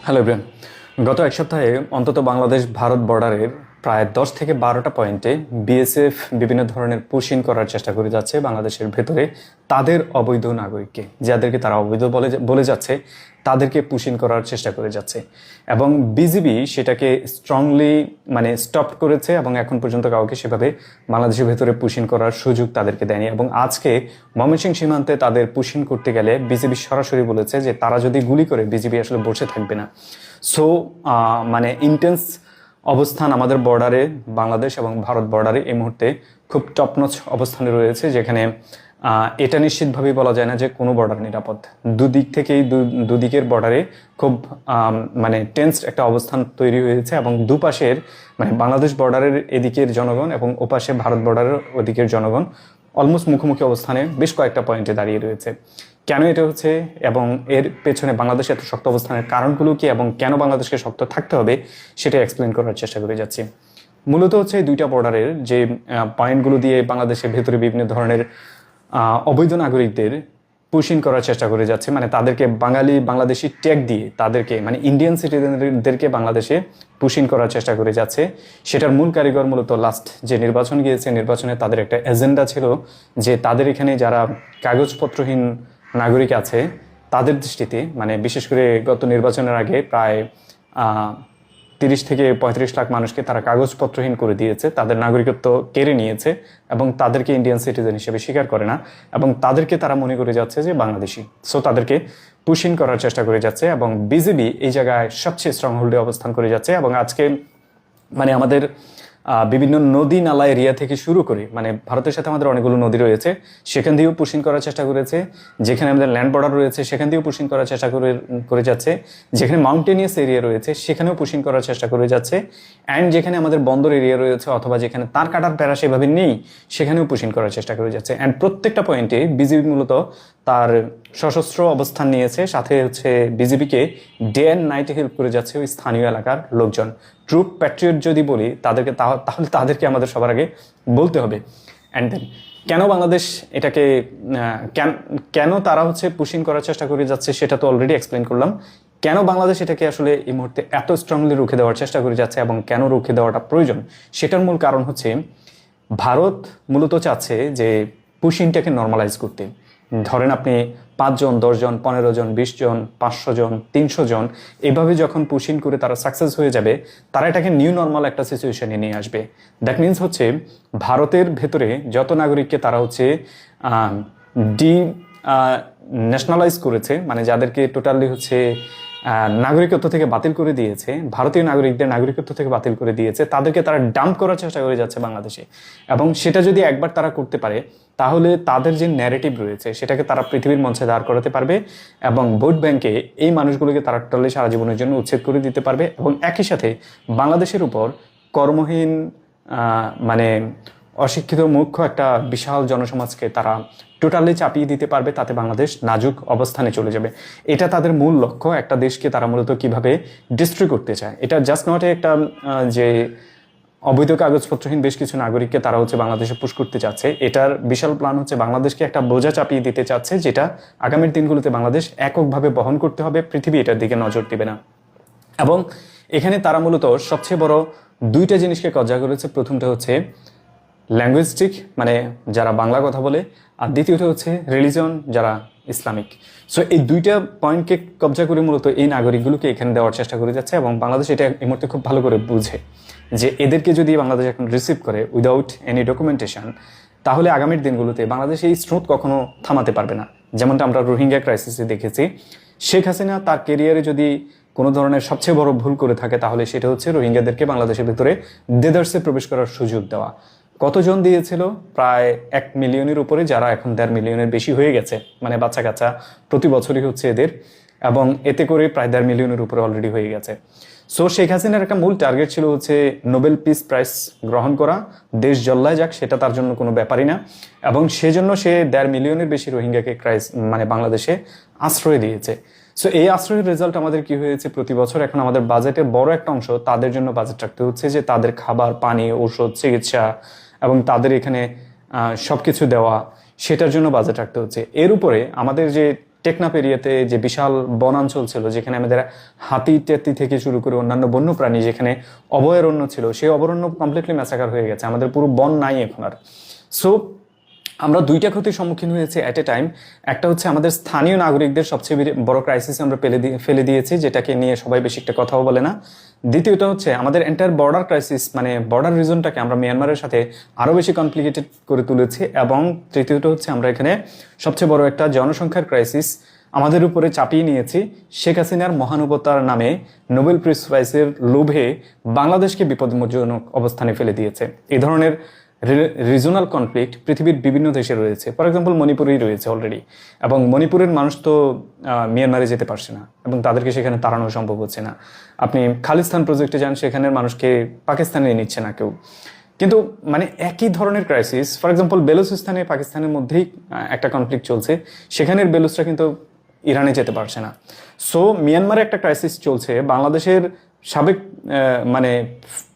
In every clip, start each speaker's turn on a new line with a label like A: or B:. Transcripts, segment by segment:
A: Hello everyone. গত এক সপ্তাহে অন্তত বাংলাদেশ ভারত বর্ডারের প্রায় 10 থেকে 12টা পয়েন্টে বিএসএফ বিভিন্ন ধরনের পুশিং করার চেষ্টা করে যাচ্ছে বাংলাদেশের ভেতরে তাদের অবৈধ নাগরিককে, যাদেরকে তারা অবৈধ বলে যাচ্ছে তাদেরকে পুশিং করার চেষ্টা করে যাচ্ছে। এবং বিজিবি সেটাকে স্ট্রংলি স্টপ করেছে এবং এখন পর্যন্ত কাউকে সেভাবে বাংলাদেশের ভেতরে পুশিং করার সুযোগ তাদেরকে দেয়নি। এবং আজকে ময়মনসিংহ সীমান্তে তাদের পুশিং করতে গেলে বিজিবি সরাসরি বলেছে যে তারা যদি গুলি করে বিজিবি আসলে বসে থাকবে না। সো ইন্টেন্স অবস্থান আমাদের বর্ডারে, বাংলাদেশ এবং ভারত বর্ডারে এই মুহূর্তে খুব টপনচ অবস্থানে রয়েছে, যেখানে এটা নিশ্চিতভাবেই বলা যায় না যে কোনো বর্ডার নিরাপদ। দুদিক থেকেই দুদিকের বর্ডারে খুব টেন্সড একটা অবস্থান তৈরি হয়েছে এবং দুপাশের বাংলাদেশ বর্ডারের এদিকের জনগণ এবং ওপাশে ভারত বর্ডারের ওদিকের জনগণ অলমোস্ট মুখোমুখি অবস্থানে বেশ কয়েকটা পয়েন্টে দাঁড়িয়ে রয়েছে। কেন এটা হচ্ছে এবং এর পেছনে বাংলাদেশ এত শক্ত অবস্থানের কারণগুলো কি এবং কেন বাংলাদেশকে শক্ত থাকতে হবে সেটা এক্সপ্লেন করার চেষ্টা করে যাচ্ছি। মূলত হচ্ছে দুইটা বর্ডারের যে পয়েন্টগুলো দিয়ে বাংলাদেশের ভেতরে বিভিন্ন ধরনের অবৈধ নাগরিকদের পুশিং করার চেষ্টা করে যাচ্ছে, তাদেরকে বাংলাদেশি ট্যাগ দিয়ে তাদেরকে ইন্ডিয়ান সিটিজেনদেরকে বাংলাদেশে পুশিং করার চেষ্টা করে যাচ্ছে। সেটার মূল কারিগর মূলত লাস্ট যে নির্বাচন গিয়েছে, নির্বাচনে তাদের একটা এজেন্ডা ছিল যে তাদের এখানে যারা কাগজপত্রহীন নাগরিক আছে তাদের দৃষ্টিতে বিশেষ করে গত নির্বাচনের আগে প্রায় 30 থেকে 35 লাখ মানুষকে তারা কাগজপত্রহীন করে দিয়েছে, তাদের নাগরিকত্ব কেড়ে নিয়েছে এবং তাদেরকে ইন্ডিয়ান সিটিজেন হিসেবে স্বীকার করে না এবং তাদেরকে তারা মনে করে যাচ্ছে যে বাংলাদেশি। সো তাদেরকে পুশিং করার চেষ্টা করে যাচ্ছে এবং বিজেপি এই জায়গায় সবচেয়ে স্ট্রং হোল্ডে অবস্থান করে যাচ্ছে। এবং আজকে আমাদের বিভিন্ন নদী নালা এরিয়া থেকে শুরু করে ভারতের সাথে আমাদের অনেকগুলো নদী রয়েছে, সেখান দিয়েও পুশিং করার চেষ্টা করেছে। যেখানে আমাদের ল্যান্ড বর্ডার রয়েছে সেখান দিয়েও পুশিং করার চেষ্টা করে যাচ্ছে। যেখানে মাউন্টেনিয়াস এরিয়া রয়েছে সেখানেও পুশিং করার চেষ্টা করে যাচ্ছে। অ্যান্ড যেখানে আমাদের বন্দর এরিয়া রয়েছে অথবা যেখানে তার কাটার প্যারা সেভাবে নেই সেখানেও পুশিং করার চেষ্টা করে যাচ্ছে। অ্যান্ড প্রত্যেকটা পয়েন্টে বিজেপি মূলত তার সশস্ত্র অবস্থান নিয়েছে, সাথে হচ্ছে বিজেপিকে ডে অ্যান্ড নাইটে হেল্প করে যাচ্ছে ওই স্থানীয় এলাকার লোকজন। ট্রুপ প্যাট্রিয়ট যদি বলি তাদেরকে, তাহলে তাদেরকে আমাদের সবার আগে বলতে হবে। অ্যান্ড দেন কেন বাংলাদেশ এটাকে কেন তারা হচ্ছে পুশিং করার চেষ্টা করে যাচ্ছে সেটা তো অলরেডি এক্সপ্লেন করলাম। কেন বাংলাদেশ এটাকে আসলে এই মুহূর্তে এত স্ট্রংলি রুখে দেওয়ার চেষ্টা করে যাচ্ছে এবং কেন রুখে দেওয়াটা প্রয়োজন, সেটার মূল কারণ হচ্ছে ভারত মূলত চাচ্ছে যে পুশিংটাকে নর্মালাইজ করতে। ধরেন আপনি 5 জন, 10 জন, 15 জন, 20 জন, 500 জন, 300 জন এভাবে যখন পুশিং করে তারা সাকসেস হয়ে যাবে, তারা এটাকে নিউ নর্মাল একটা সিচুয়েশনে নিয়ে আসবে। দ্যাট মিনস হচ্ছে ভারতের ভেতরে যত নাগরিককে তারা হচ্ছে ন্যাশনালাইজ করেছে, যাদেরকে টোটালি হচ্ছে নাগরিকত্ব থেকে বাতিল করে দিয়েছে, ভারতীয় নাগরিকদের নাগরিকত্ব থেকে বাতিল করে দিয়েছে, তাদেরকে তারা ডাম্প করার চেষ্টা করে যাচ্ছে বাংলাদেশে। এবং সেটা যদি একবার তারা করতে পারে তাহলে তাদের যে ন্যারেটিভ রয়েছে সেটাকে তারা পৃথিবীর মঞ্চে দাঁড় করাতে পারবে এবং ভোট ব্যাংকে এই মানুষগুলোকে তারা টোটালি সারা জীবনের জন্য উচ্ছেদ করে দিতে পারবে এবং একই সাথে বাংলাদেশের উপর কর্মহীন অশিক্ষিত মুখ্য একটা বিশাল জনসমাজকে তারা টোটালি চাপিয়ে দিতে পারবে। তাতে বাংলাদেশ নাজুক অবস্থানে চলে যাবে। এটা তাদের মূল লক্ষ্য। একটা দেশকে তারা মূলত কিভাবে ডিস্ট্রয় করতে চায়, এটা জাস্ট নট একটা যে অবৈধ কাগজপত্রহীন বেশ কিছু নাগরিককে তারা হচ্ছে বাংলাদেশে পুশ করতে চাচ্ছে। এটার বিশাল প্ল্যান হচ্ছে বাংলাদেশকে একটা বোঝা চাপিয়ে দিতে চাচ্ছে, যেটা আগামীর দিনগুলোতে বাংলাদেশ এককভাবে বহন করতে হবে, পৃথিবী এটার দিকে নজর দিবে না। এবং এখানে তারা মূলত সবচেয়ে বড় দুইটা জিনিসকে কবজা করেছে। প্রথমটা হচ্ছে ল্যাঙ্গুয়েস্টিক, যারা বাংলা কথা বলে, আর দ্বিতীয়ত হচ্ছে রিলিজন, যারা ইসলামিক। সো এই দুইটা পয়েন্টকে কবজা করে মূলত এই নাগরিকগুলোকে এখানে দেওয়ার চেষ্টা করে যাচ্ছে এবং বাংলাদেশ এটা এই মুহূর্তে খুব ভালো করে বুঝে যে এদেরকে যদি বাংলাদেশ এখন রিসিভ করে উইদাউট এনি ডকুমেন্টেশন, তাহলে আগামীর দিনগুলোতে বাংলাদেশ এই স্রোত কখনো থামাতে পারবে না। যেমনটা আমরা রোহিঙ্গা ক্রাইসিসে দেখেছি, শেখ হাসিনা তার কেরিয়ারে যদি কোনো ধরনের সবচেয়ে বড় ভুল করে থাকে তাহলে সেটা হচ্ছে রোহিঙ্গাদেরকে বাংলাদেশের ভিতরে দেদার্সে প্রবেশ করার সুযোগ দেওয়া। কতজন দিয়েছিল? প্রায় 1 মিলিয়নের উপরে, যারা এখন 1.5 মিলিয়নের বেশি হয়ে গেছে, বাচ্চা কাচ্চা প্রতি বছরই হচ্ছে এদের, এবং এতে করে প্রায় 1.5 মিলিয়নের উপরে অলরেডি হয়ে গেছে। সো শেখ হাসিনার একটা মূল টার্গেট ছিল হচ্ছে নোবেল পিস প্রাইজ গ্রহণ করা, দেশ জল্লায় যাক সেটা তার জন্য কোনো ব্যাপারই না। এবং সেজন্য সে 1.5 মিলিয়নের বেশি রোহিঙ্গাকে বাংলাদেশে আশ্রয় দিয়েছে। সো এই আশ্রয়ের রেজাল্ট আমাদের কি হয়েছে, প্রতি বছর এখন আমাদের বাজেটের বড় একটা অংশ তাদের জন্য বাজেট রাখতে হচ্ছে, যে তাদের খাবার, পানি, ঔষধ, চিকিৎসা এবং তাদের এখানে সবকিছু দেওয়া, সেটার জন্য বাজেট রাখতে হচ্ছে। এর উপরে আমাদের যে টেকনাফ এরিয়াতে যে বিশাল বনাঞ্চল ছিল, যেখানে আমাদের হাতি টাতি থেকে শুরু করে অন্যান্য বন্য প্রাণী যেখানে অভয়ারণ্য ছিল, সেই অভয়ারণ্য কমপ্লিটলি ম্যাসাকার হয়ে গেছে, আমাদের পুরো বন নাই এখন আর। সো আমরা দুইটা ক্ষতির সম্মুখীন হয়েছি অ্যাট এ টাইম। একটা হচ্ছে আমাদের স্থানীয় নাগরিকদের সবচেয়ে বড় ক্রাইসিস আমরা ফেলে দিয়েছি, যেটাকে নিয়ে সবাই বেশি একটা কথাও বলে না। দ্বিতীয়টা হচ্ছে আমাদের এন্টায়ার বর্ডার ক্রাইসিস, মানে বর্ডার রিজনটাকে আমরা মিয়ানমারের সাথে আরও বেশি কমপ্লিকেটেড করে তুলেছি। এবং তৃতীয়টা হচ্ছে আমরা এখানে সবচেয়ে বড় একটা জনসংখ্যার ক্রাইসিস আমাদের উপরে চাপিয়ে নিয়েছি। শেখ হাসিনার মহানুভবতার নামে নোবেল পিস প্রাইজের লোভে বাংলাদেশকে বিপজ্জনক অবস্থানে ফেলে দিয়েছে। এই ধরনের রিজনাল কনফ্লিক্ট পৃথিবীর বিভিন্ন দেশে রয়েছে। ফর এক্সাম্পল মণিপুরেই রয়েছে অলরেডি, এবং মণিপুরের মানুষ তো মিয়ানমারে যেতে পারছে না এবং তাদেরকে সেখানে তাড়ানো সম্ভব হচ্ছে না। আপনি খালিস্তান প্রজেক্টে যান, সেখানের মানুষকে পাকিস্তানে নিচ্ছে না কেউ। কিন্তু মানে একই ধরনের ক্রাইসিস, ফর এক্সাম্পল বেলুচিস্তানে পাকিস্তানের মধ্যেই একটা কনফ্লিক্ট চলছে, সেখানের বেলুচরা কিন্তু ইরানে যেতে পারছে না। সো মিয়ানমারে একটা ক্রাইসিস চলছে। বাংলাদেশের সাবেক মানে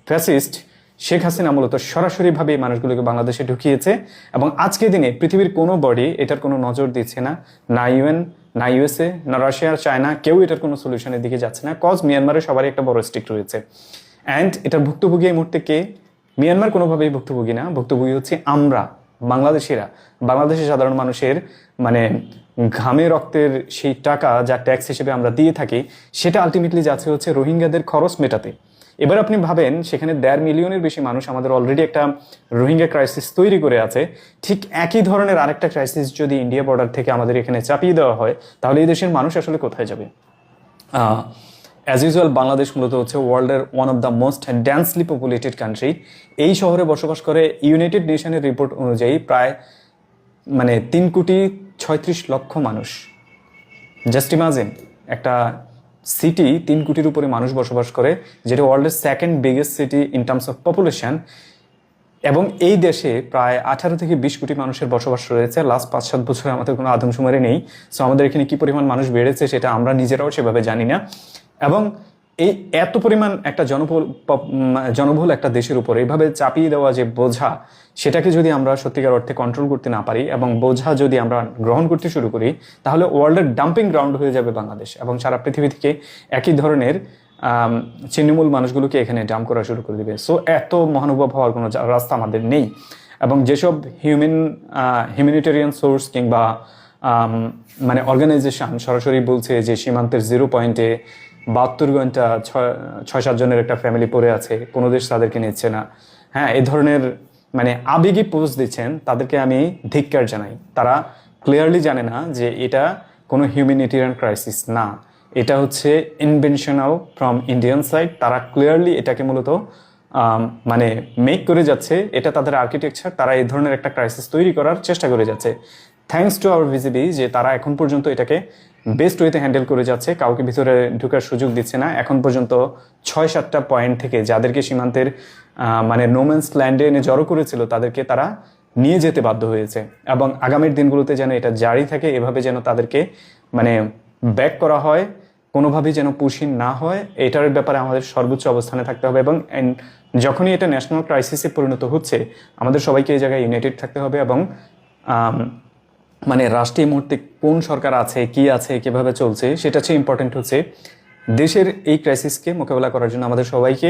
A: ফ্যাসিস্ট শেখ হাসিনা মূলত সরাসরিভাবে এই মানুষগুলোকে বাংলাদেশে ঢুকিয়েছে, এবং আজকে দিনে পৃথিবীর কোনো বডি এটার কোনো নজর দিচ্ছে না, না ইউএন, না ইউএসএ, না রাশিয়া, চায়না, কেউ এটার কোনো সলিউশনের দিকে যাচ্ছে না। কজ মিয়ানমারে সবারই একটা বড় স্ট্রিক্ট রয়েছে। অ্যান্ড এটার ভুক্তভোগী এই মুহূর্তে কে? মিয়ানমার কোনোভাবেই ভুক্তভোগী না, ভুক্তভোগী হচ্ছে আমরা বাংলাদেশিরা। বাংলাদেশের সাধারণ মানুষের মানে ঘামে রক্তের সেই টাকা যা ট্যাক্স হিসেবে আমরা দিয়ে থাকি, সেটা আলটিমেটলি যাচ্ছে হচ্ছে রোহিঙ্গাদের খরচ মেটাতে। এবার আপনি ভাবেন, সেখানে 1.5 মিলিয়নের বেশি মানুষ আমাদের অলরেডি একটা রোহিঙ্গা ক্রাইসিস তৈরি করে আছে। ঠিক একই ধরনের আরেকটা ক্রাইসিস যদি ইন্ডিয়া বর্ডার থেকে আমাদের এখানে চাপিয়ে দেওয়া হয়, তাহলে এই দেশের মানুষ আসলে কোথায় যাবে? অ্যাজ ইউজুয়াল বাংলাদেশ মূলত হচ্ছে ওয়ার্ল্ডের one of the most densely populated country. এই শহরে বসবাস করে ইউনাইটেড নেশনের রিপোর্ট অনুযায়ী প্রায় মানে 3,36,00,000 মানুষ। জাস্ট ইমাজিন, একটা সিটি 3 কোটির উপরে মানুষ বসবাস করে, যেটা ওয়ার্ল্ডের second biggest city in terms of population. এবং এই দেশে প্রায় 18 থেকে 20 কোটি মানুষের বসবাস রয়েছে। লাস্ট 5-7 বছরে আমাদের কোনো আদমশুমারি নেই। সো আমাদের এখানে কি পরিমাণ মানুষ বেড়েছে সেটা আমরা নিজেরাও সেভাবে জানি না। এবং এই এত পরিমাণ একটা জনবহুল একটা দেশের উপর এইভাবে চাপিয়ে দেওয়া যে বোঝা, সেটাকে যদি আমরা সত্যিকার অর্থে কন্ট্রোল করতে না পারি এবং বোঝা যদি আমরা গ্রহণ করতে শুরু করি, তাহলে ওয়ার্ল্ডের ডাম্পিং গ্রাউন্ড হয়ে যাবে বাংলাদেশ, এবং সারা পৃথিবী থেকে একই ধরনের ছিন্নমূল মানুষগুলোকে এখানে ডাম্প করা শুরু করে দেবে। সো এত মহানুভব হওয়ার কোনো রাস্তা আমাদের নেই। এবং যেসব হিউম্যানিটেরিয়ান সোর্স কিংবা মানে অর্গানাইজেশন সরাসরি বলছে যে সীমান্তের 0 পয়েন্টে 72 ঘন্টা 6-7 জনের একটা ফ্যামিলি পড়ে আছে, কোনো দেশ তাদেরকে নিচ্ছে না, হ্যাঁ, এই ধরনের মানে আবেগী পোস্ট দিচ্ছেন, তাদেরকে আমি ধিক্কার জানাই। তারা ক্লিয়ারলি জানে না যে এটা কোনো হিউম্যানিটেরিয়ান ক্রাইসিস না, এটা হচ্ছে ইনভেনশনাল ফ্রম ইন্ডিয়ান সাইড। তারা ক্লিয়ারলি এটাকে মূলত মানে মেক করে যাচ্ছে, এটা তাদের আর্কিটেকচার। তারা এই ধরনের একটা ক্রাইসিস তৈরি করার চেষ্টা করে যাচ্ছে। থ্যাঙ্কস টু আওয়ার ভিজিবি যে তারা এখন পর্যন্ত এটাকে বেস্ট ওয়েতে হ্যান্ডেল করে যাচ্ছে, কাউকে ভিতরে ঢোকার সুযোগ দিচ্ছে না। এখন পর্যন্ত 6-7টা পয়েন্ট থেকে যাদেরকে সীমান্তের মানে নোম্যান্স ল্যান্ডে এনে জড়ো করেছিল, তাদেরকে তারা নিয়ে যেতে বাধ্য হয়েছে। এবং আগামীর দিনগুলোতে যেন এটা জারি থাকে, এভাবে যেন তাদেরকে মানে ব্যাক করা হয়, কোনোভাবেই যেন পুশিন না হয়, এটার ব্যাপারে আমাদের সর্বোচ্চ অবস্থানে থাকতে হবে। এবং যখনই এটা ন্যাশনাল ক্রাইসিসে পরিণত হচ্ছে, আমাদের সবাইকে এই জায়গায় ইউনাইটেড থাকতে হবে। এবং মানে রাষ্ট্রীয় মুহূর্তে কোন সরকার আছে, কি আছে, কিভাবে চলছে, সেটা চেয়ে ইম্পর্টেন্ট হচ্ছে দেশের এই ক্রাইসিসকে মোকাবেলা করার জন্য আমাদের সবাইকে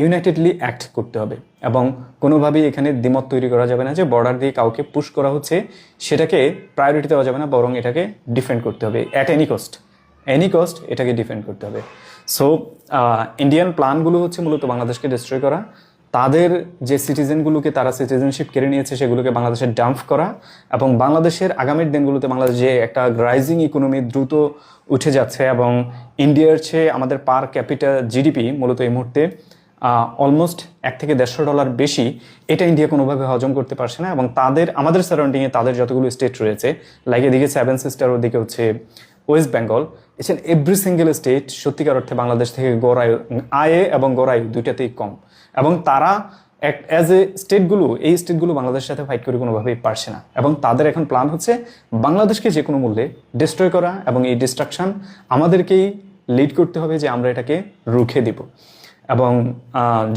A: ইউনাইটেডলি অ্যাক্ট করতে হবে। এবং কোনোভাবেই এখানে দ্বিমত তৈরি করা যাবে না যে বর্ডার দিয়ে কাউকে পুশ করা হচ্ছে, সেটাকে প্রায়োরিটি দেওয়া যাবে না, বরং এটাকে ডিফেন্ড করতে হবে অ্যাট এনি কস্ট এটাকে ডিফেন্ড করতে হবে। সো ইন্ডিয়ান প্ল্যানগুলো হচ্ছে মূলত বাংলাদেশকে ডিস্ট্রয় করা, তাদের যে সিটিজেনগুলোকে তারা সিটিজেনশিপ কেড়ে নিয়েছে সেগুলোকে বাংলাদেশে ডাম্প করা, এবং বাংলাদেশের আগামীর দিনগুলোতে বাংলাদেশ যে একটা রাইজিং ইকোনমি দ্রুত উঠে যাচ্ছে, এবং ইন্ডিয়ার চেয়ে আমাদের পার ক্যাপিটা জিডিপি মূলত এই মুহূর্তে অলমোস্ট $1-1.5 বেশি, এটা ইন্ডিয়া কোনোভাবে হজম করতে পারছে না। এবং আমাদের সারাউন্ডিংয়ে তাদের যতগুলো স্টেট রয়েছে, লাইক এদিকে 7 সিস্টার, ওদিকে হচ্ছে ওয়েস্ট বেঙ্গল, এছাড়া এভরি সিঙ্গেল স্টেট সত্যিকার অর্থে বাংলাদেশ থেকে আয়ে এবং গড়ায়ু দুইটাতেই কম। এবং তারা অ্যাজ এ এই স্টেটগুলো বাংলাদেশের সাথে ফাইট করে কোনোভাবেই পারছে না। এবং তাদের এখন প্ল্যান হচ্ছে বাংলাদেশকে যে কোনো মূল্যে ডিস্ট্রয় করা, এবং এই ডিস্ট্রাকশন আমাদেরকেই লিড করতে হবে যে আমরা এটাকে রুখে দিব। এবং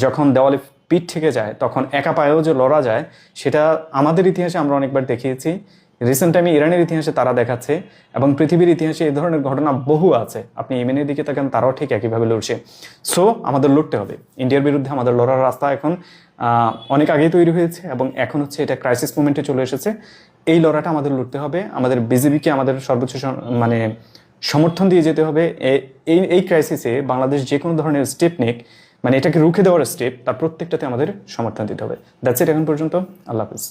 A: যখন দেওয়ালে পিঠ থেকে যায়, তখন একা পায়েও যে লড়া যায়, সেটা আমাদের ইতিহাসে আমরা অনেকবার দেখিয়েছি। রিসেন্ট টাইমে ইরানের ইতিহাসে তারা দেখাচ্ছে এবং পৃথিবীর ইতিহাসে এই ধরনের ঘটনা বহু আছে। আপনি ইয়েমেনের দিকে তাকান, তারাও ঠিক একইভাবে লড়ছে। সো আমাদের লড়তে হবে। ইন্ডিয়ার বিরুদ্ধে আমাদের লড়ার রাস্তা এখন অনেক আগেই তৈরি হয়েছে এবং এখন হচ্ছে এটা ক্রাইসিস মোমেন্টে চলে এসেছে। এই লড়াটা আমাদের লড়তে হবে। আমাদের বিজেপিকে আমাদের সর্বোচ্চ মানে সমর্থন দিয়ে যেতে হবে। এই ক্রাইসিসে বাংলাদেশ যে কোনো ধরনের স্টেপ নিক, মানে এটাকে রুখে দেওয়ার স্টেপ, তার প্রত্যেকটাতে আমাদের সমর্থন দিতে হবে। দ্যাটস ইট এখন পর্যন্ত। আল্লাহ হাফিজ।